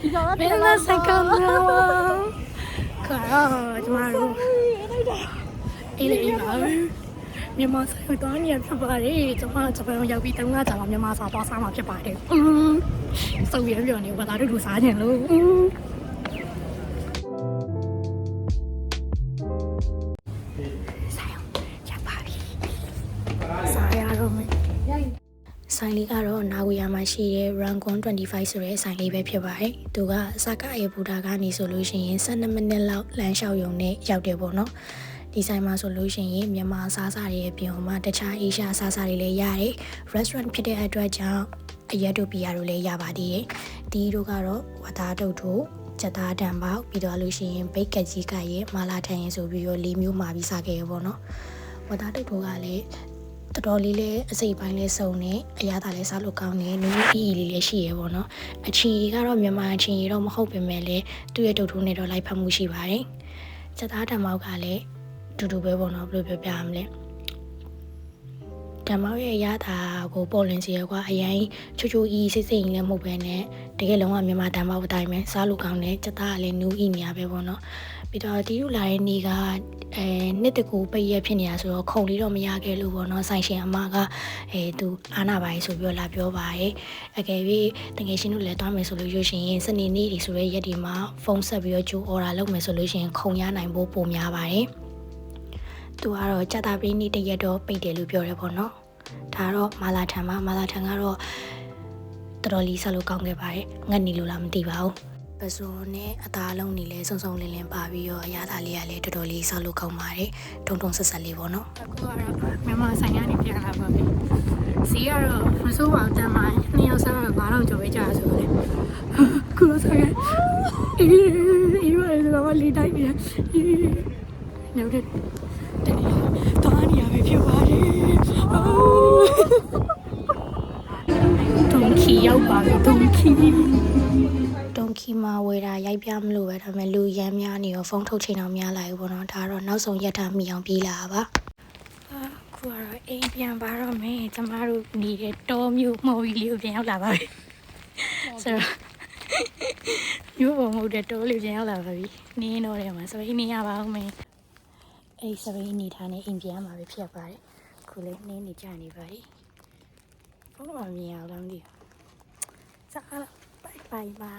ဘယ်လိုစကားပြောခါကျမတို့အေးလေပါမြန်မာစာကိုတောင်းရဖြစ်ပါတယ်ကျမဂျပန်ရောက်ပြီး3လကြာမှမြန်မာစာသွားစားမှာဖြစ်ပါတယ်စုပ်ရပြောနေဘာသာတို့လူစားကြလို့ဆိုင်ရတော့မယ်ဆိုင်လေးကတော့နာဂူယာမှာရှိတဲ့ Rangon 25ဆိုတဲ့ဆိုင်လေးပဲဖြစ်ပါတယ်။သူကစကားရေဘူတာကနေဆိုလို့ရှိရင်12မိနစ်လောက်လမ်းလျှောက်ရုံနဲ့ရောက်တယ်ပေါ့နော်။ဒီဆိုင်မှာဆိုလို့ရှိရင်မြန်မာစားစာတွေအပြင်မှာတခြားအေရှားစားစာတွေလည်းရတယ်။ restaurant ဖြစ်တဲ့အတွက်ကြောင့်အရက်တို့ဘီယာတို့လည်းရပါသေးတယ်။ဒီတို့ကတော့ဝါသားတုတ်တို့ချက်သားတံပေါက်ပြီးတော့လို့ရှိရင်ဘိတ်ကက်ကြီးကရဲ့မာလာထန်ရင်ဆိုပြီးတော့၄မျိုးမှာပြီးစားခဲ့ရပေါ့နော်။ဝါသားတုတ်တို့ကလည်းတော်တော်လေးလည်းအစိပ်ပိုင်းလေးစုံနေအရသာလေးစားလို့ကောင်းနေနူးနူးအီအီလေးလည်းရှိရပေါ့နော်အချီကတော့မြန်မာအချီတော့မဟုတ်ပေမဲ့လည်းသူ့ရဲ့တုတ်ထိုးနဲ့တော့လိုက်ဖက်မှုရှိပါတယ်ချက်သားဓာတ်မောက်ကလည်းတူတူပဲပေါ့နော်ဘယ်လိုပြောပြရမလဲဓာတ်မောက်ရဲ့အရသာကိုပေါ်လင်းစီရကွာအရင်ချိုချိုအီစိတ်စိတ်လည်းမဟုတ်ပဲနဲ့တကယ်လုံးဝမြန်မာဓာတ်မောက်အတိုင်းပဲစားလို့ကောင်းတယ်ချက်သားကလည်းနူးအီနေရပဲပေါ့နော်ပြီးတော့တီးလူလာတဲ့နေ့ကနှစ်တကူပိတ်ရဖြစ်နေတာဆိုတော့ခုံလေးတော့မရခဲ့လို့ပေါ့နော်ဆိုင်ရှင်အမကသူအာနာပါရေးဆိုပြီးတော့လာပြောပါရဲ့အကယ်၍တကယ်ရှင်းလို့လည်းတွားမယ်ဆိုလို့ရရှင်စနေနေ့ဒီဆိုရဲရက်ဒီမှာဖုန်းဆက်ပြီးတော့ဂျိုအော်ဒါလုပ်မယ်ဆိုလို့ရှင်ခုံရနိုင်ဖို့ပုံများပါတယ်သူကတော့ကြက်သားပေးနေ့တရက်တော့ပိတ်တယ်လို့ပြောတယ်ပေါ့နော်ဒါတော့မာလာထန်ကတော့တော်တော်လေးဆက်လို့ကောင်းခဲ့ပါတယ်ငတ်နေလို့လားမသိပါဘူးပစိုးနဲ့အသားလုံးနေလဲစုံစုံလင်းလင်းပါပြီးတော့အရသာလေးကလည်းတော်တော်လေးစားလို့ကောင်းပါတယ်ထုံထုံဆက်ဆက်လေးပေါ့နော်အခုကတော့မြန်မာဆိုင်ကနေပြန်လာပါပြီစီကတော့မစိုးပါဘူးတမ်းပါနှစ်ယောက်စားတော့9000ကျော်ပဲကြာဆိုတော့လေခုတော့ဆိုင်အေးရဲတော့လေးတိုက်ပြန်နောက်တဲ့တောင်းရပဲဖြစ်ပါတယ်တုံခီရောက်ပါပြီတုံခီမှာဝယ်တာရိုက်ပြမလို့ပဲဒါပေမဲ့လူရမ်းများနေရောဖုန်းထုတ်ချိန်တော့များလာပြီပေါ့နော်ဒါတော့နောက်ဆုံးရက်ထားမိအောင်ပြေးလာပါအခုကတော့အိမ်ပြန်ပါတော့မယ်ကျမတို့နေတဲ့တောမြို့မော်ကြီးလေးကိုပြန်ရောက်လာပါပြီဆိုတော့မြို့ပေါ်မဟုတ်တဲ့တောလေးပြန်ရောက်လာပါပြီနင်းတော့တယ်မှာစပိန်နေရပါဦးမယ်အဲ့စပိန်နေထားနေအိမ်ပြန်မှာပဲဖြစ်ပါတယ်ခုလေးနင်းနေကြနေပါပြီဘုံတော့မြင်အောင်လားမသိဘူးစားဘိုင်ဘိုင်ပါ